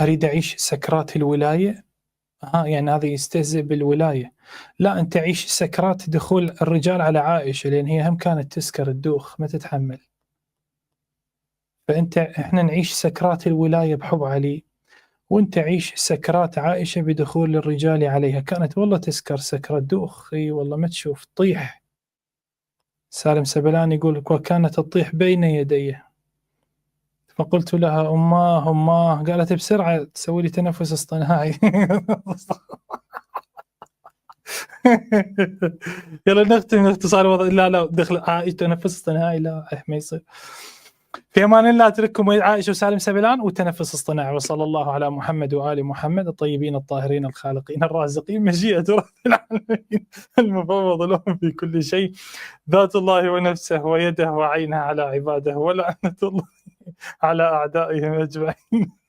أريد أعيش سكرات الولاية. يعني هذا يستهزئ بالولاية. لا، أنت عيش سكرات دخول الرجال على عائشة، لأن هي هم كانت تسكر الدوخ ما تتحمل. إحنا نعيش سكرات الولاية بحب علي، وأنت عيش سكرات عائشة بدخول الرجال عليها. كانت والله تسكر سكرة دوخ، اي والله ما تشوف تطيح. سالم سبلان يقول وكانت تطيح بين يدي، فقلت لها أماه قالت بسرعة تسوي لي تنفس اصطناعي. يلا نختم اختصار وضع. لا دخل تنفس اصطناعي، لا ما يصير. في امان الله، اترككم عائشه وسالم سبلان وتنفس اصطناعي. وصلى الله على محمد وال محمد الطيبين الطاهرين الخالقين الرازقين، مشيئه رب العالمين المفوض لهم في كل شيء، ذات الله ونفسه ويده وعينه على عباده، ولعنه الله على اعدائهم اجمعين.